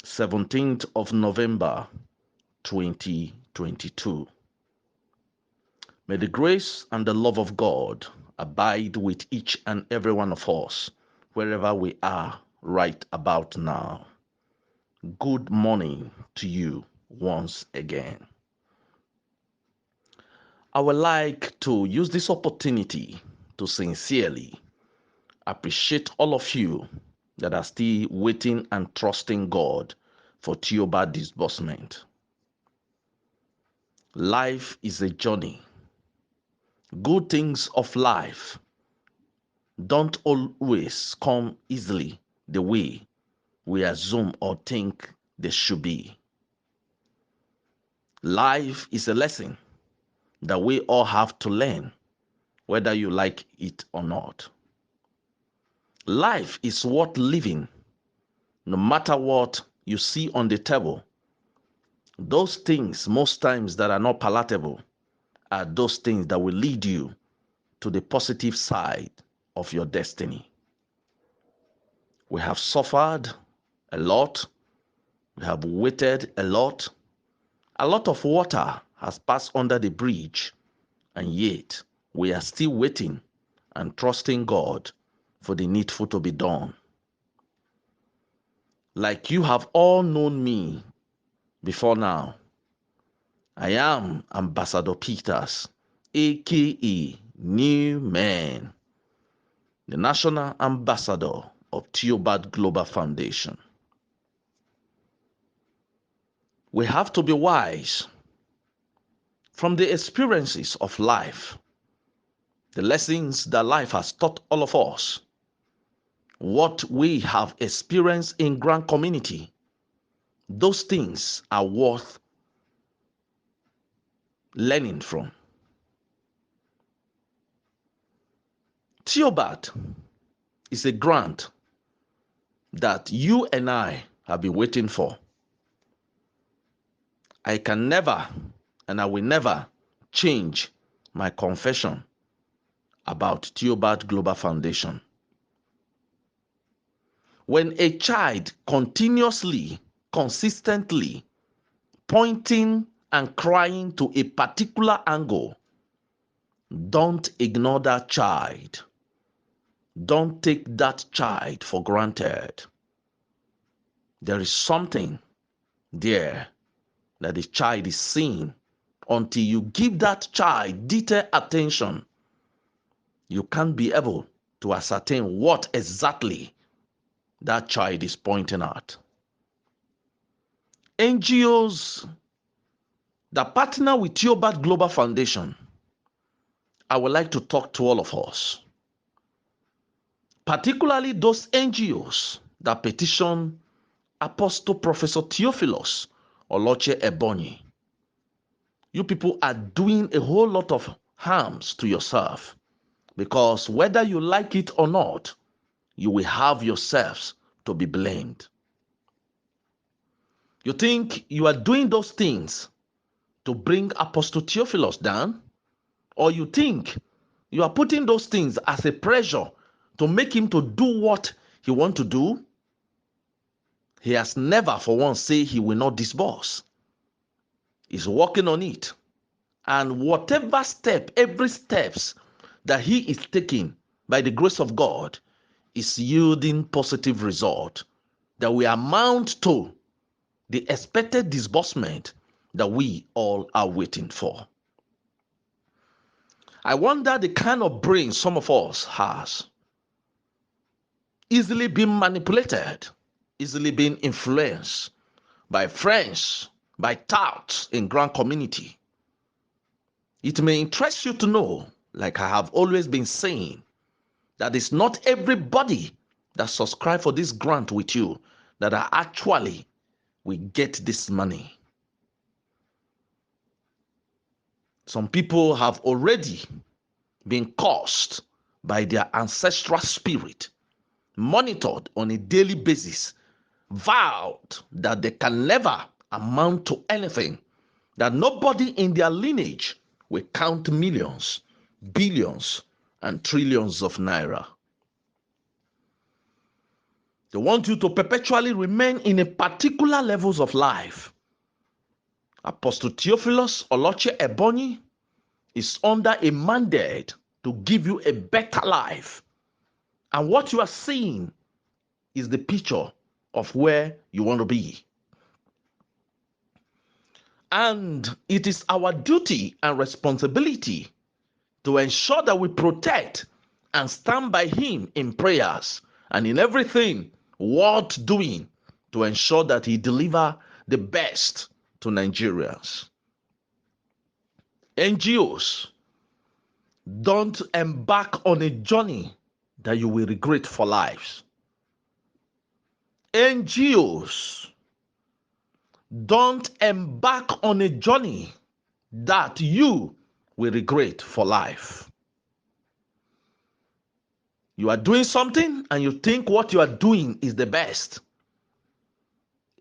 17th of November 2022. May the grace and the love of God abide with each and every one of us wherever we are right about now. Good morning to you once again. I would like to use this opportunity to sincerely appreciate all of you that are still waiting and trusting God for Tiobert Disbursement. Life is a journey. Good things of life don't always come easily the way we assume or think they should be. Life is a lesson that we all have to learn, whether you like it or not. Life is worth living, no matter what you see on the table. Those things, most times, that are not palatable are those things that will lead you to the positive side of your destiny. We have suffered a lot. We have waited a lot. A lot of water has passed under the bridge, and yet we are still waiting and trusting God for the needful to be done. Like you have all known me before now, I am Ambassador Peters, aka New Man, the National Ambassador of Tiobert Global Foundation. We have to be wise from the experiences of life, the lessons that life has taught all of us, what we have experienced in Grant community. Those things are worth learning from. Tiobert is a grant that you and I have been waiting for. I can never and I will never change my confession about Tiobert Global Foundation. When a child continuously, consistently pointing and crying to a particular angle, don't ignore that child. Don't take that child for granted. There is something there that the child is seeing. Until you give that child detailed attention, you can't be able to ascertain what exactly that child is pointing at. NGOs that partner with Theobarth Global Foundation, I would like to talk to all of us, particularly those NGOs that petition Apostle Professor Theophilus Oloche Ebonyi. You people are doing a whole lot of harms to yourself, because whether you like it or not, you will have yourselves to be blamed. You think you are doing those things to bring Apostle Theophilus down? Or you think you are putting those things as a pressure to make him to do what he wants to do? He has never for once said he will not disburse. He's working on it. And whatever step, every steps that he is taking by the grace of God is yielding positive result that will amount to the expected disbursement that we all are waiting for. I wonder the kind of brain some of us has. Easily being manipulated, easily being influenced by friends, by touts in Grant community. It may interest you to know, like I have always been saying, that it's not everybody that subscribe for this grant with you that are actually will get this money. Some people have already been cursed by their ancestral spirit, monitored on a daily basis, vowed that they can never amount to anything, that nobody in their lineage will count millions, billions, and trillions of naira. They want you to perpetually remain in a particular levels of life. Apostle Theophilus Oloche Ebonyi is under a mandate to give you a better life. And what you are seeing is the picture of where you want to be. And it is our duty and responsibility to ensure that we protect and stand by him in prayers and in everything worth doing to ensure that he deliver the best to Nigerians. NGOs, don't embark on a journey that you will regret for lives. NGOs, don't embark on a journey that you will regret for life. You are doing something and you think what you are doing is the best.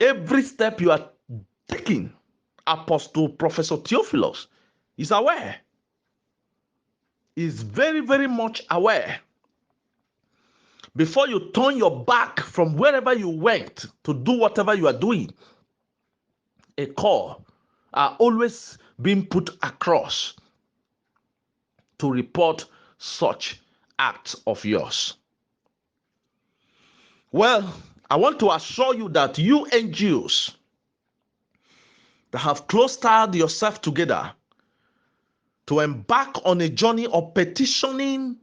Every step you are taking, Apostle Professor Theophilus is aware. Is very, very much aware. Before you turn your back from wherever you went to do whatever you are doing, a call are always being put across to report such acts of yours. Well, I want to assure you that you NGOs that have clustered yourself together to embark on a journey of petitioning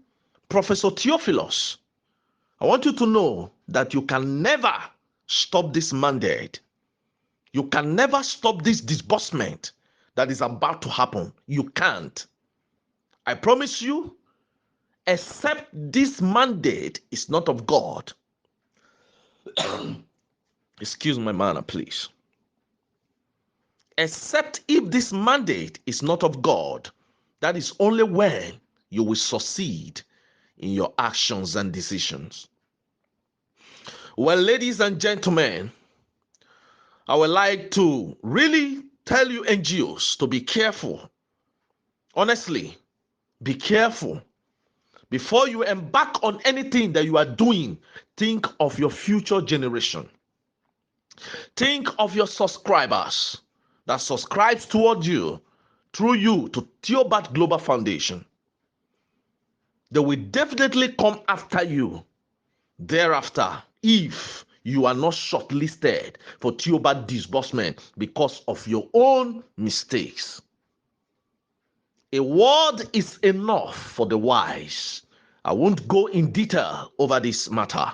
Professor Theophilus, I want you to know that you can never stop this mandate. You can never stop this disbursement that is about to happen. You can't. I promise you, except this mandate is not of God. Excuse my manner, please. Except if this mandate is not of God, that is only when you will succeed in your actions and decisions. Well, ladies and gentlemen, I would like to really tell you NGOs to be careful. Honestly, be careful. Before you embark on anything that you are doing, think of your future generation. Think of your subscribers that subscribes toward you, through you, to Tiobert Global Foundation. They will definitely come after you thereafter if you are not shortlisted for Tiobert disbursement because of your own mistakes. A word is enough for the wise. I won't go in detail over this matter.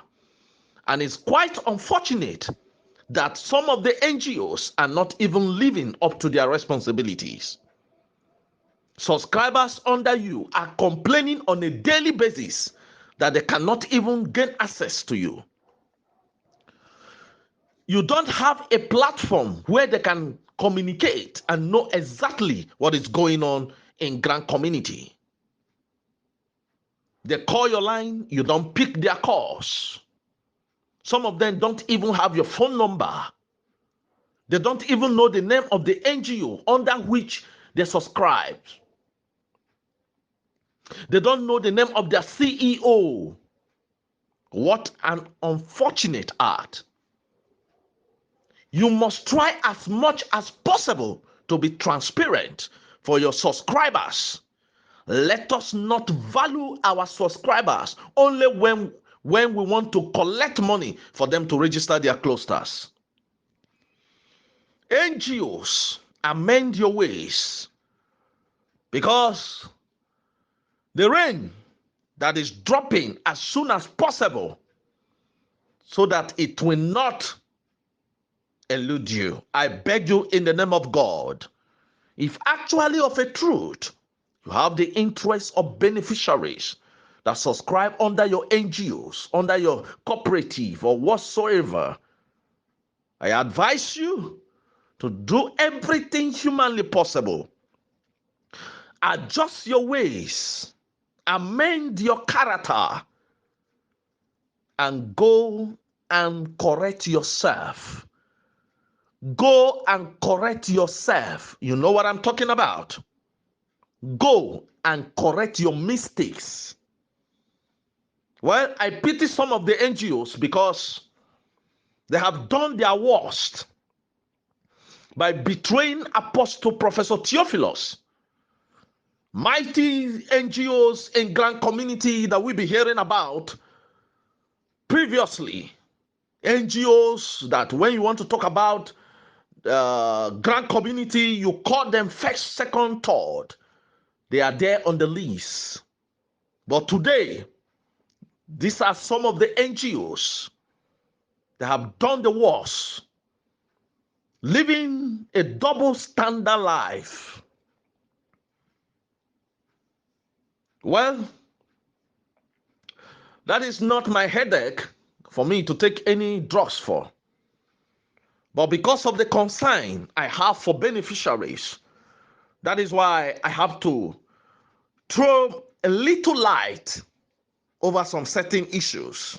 And it's quite unfortunate that some of the NGOs are not even living up to their responsibilities. Subscribers under you are complaining on a daily basis that they cannot even gain access to you. You don't have a platform where they can communicate and know exactly what is going on in Grant community. They call your line, you don't pick their calls. Some of them don't even have your phone number. They don't even know the name of the NGO under which they subscribe. They don't know the name of their CEO. What an unfortunate act. You must try as much as possible to be transparent for your subscribers. Let us not value our subscribers only when we want to collect money for them to register their clusters. NGOs, amend your ways, because the rain that is dropping as soon as possible so that it will not elude you. I beg you in the name of God, if actually of a truth you have the interest of beneficiaries that subscribe under your NGOs, under your cooperative or whatsoever, I advise you to do everything humanly possible. Adjust your ways, amend your character, and go and correct yourself. Go and correct yourself. You know what I'm talking about. Go and correct your mistakes. Well, I pity some of the NGOs because They have done their worst by betraying Apostle Professor Theophilus. Mighty NGOs in Grant community that we've been hearing about previously. NGOs that when you want to talk about Grant community, you call them first, second, third. They are there on the list. But today, these are some of the NGOs that have done the worst, living a double standard life. Well, that is not my headache for me to take any drugs for. But because of the concern I have for beneficiaries, that is why I have to throw a little light over some certain issues.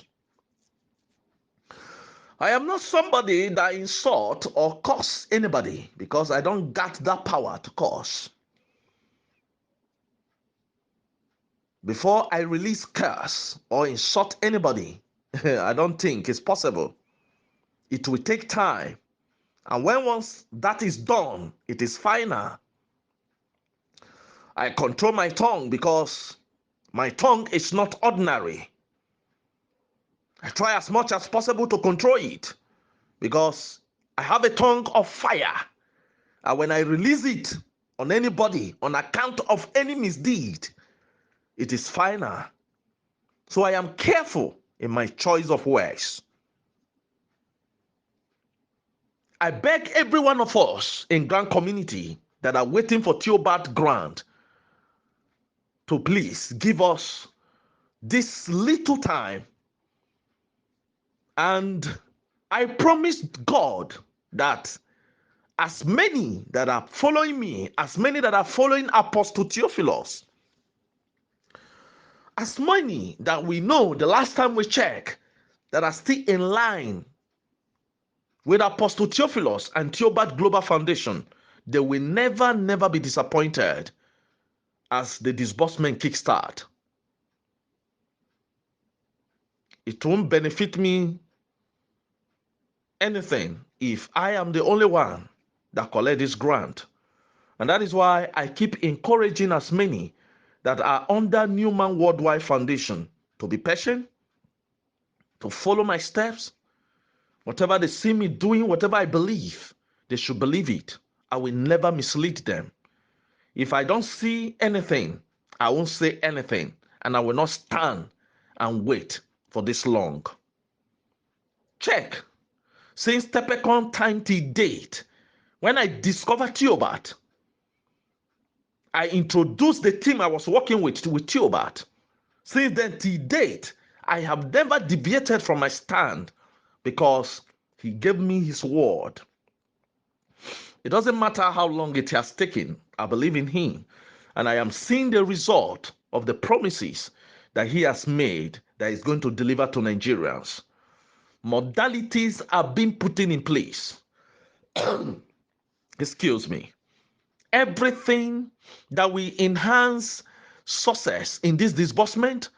I am not somebody that insult or curse anybody because I don't got that power to curse. Before I release curse or insult anybody, I don't think it's possible. It will take time. And when once that is done, it is final. I control my tongue because my tongue is not ordinary. I try as much as possible to control it because I have a tongue of fire. And when I release it on anybody on account of any misdeed, it is final. So I am careful in my choice of words. I beg every one of us in Grant community that are waiting for Tiobert grant to please give us this little time. And I promised God that as many that are following me, as many that are following Apostle Theophilus, as many that we know the last time we checked that are still in line with Apostle Theophilus and Theobarth Global Foundation, they will never be disappointed as the disbursement kickstart. It won't benefit me anything if I am the only one that collect this grant. And that is why I keep encouraging as many that are under Newman Worldwide Foundation to be patient, to follow my steps. Whatever they see me doing, whatever I believe, they should believe it. I will never mislead them. If I don't see anything, I won't say anything, and I will not stand and wait for this long. Check. Since Tepecon time to date, when I discovered Tiobert, I introduced the team I was working with Tiobert. Since then to date, I have never deviated from my stand because he gave me his word. It doesn't matter how long it has taken. I believe in him. And I am seeing the result of the promises that he has made that is going to deliver to Nigerians. Modalities are being put in place. Excuse me. Everything that will enhance success in this disbursement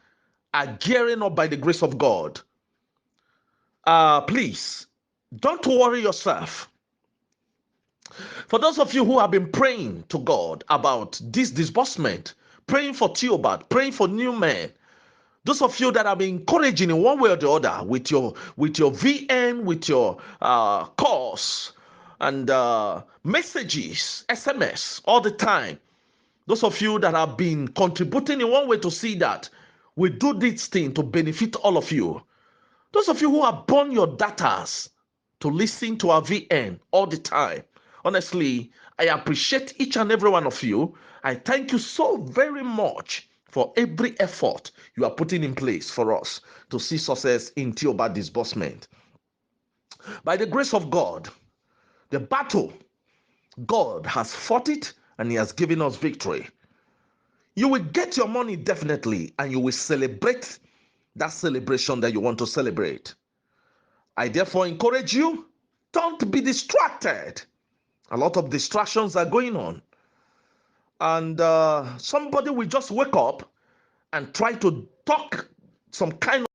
are gearing up by the grace of God. Please, don't worry yourself. For those of you who have been praying to God about this disbursement, praying for Tiobert, praying for new men, those of you that have been encouraging in one way or the other with your VN, with your calls and messages, SMS all the time, those of you that have been contributing in one way to see that we do this thing to benefit all of you, those of you who have burned your datas to listen to our VN all the time, honestly, I appreciate each and every one of you. I thank you so very much for every effort you are putting in place for us to see success in Tiobert disbursement. By the grace of God, the battle, God has fought it and he has given us victory. You will get your money definitely and you will celebrate that celebration that you want to celebrate. I therefore encourage you, don't be distracted. A lot of distractions are going on. And somebody will just wake up and try to talk some kind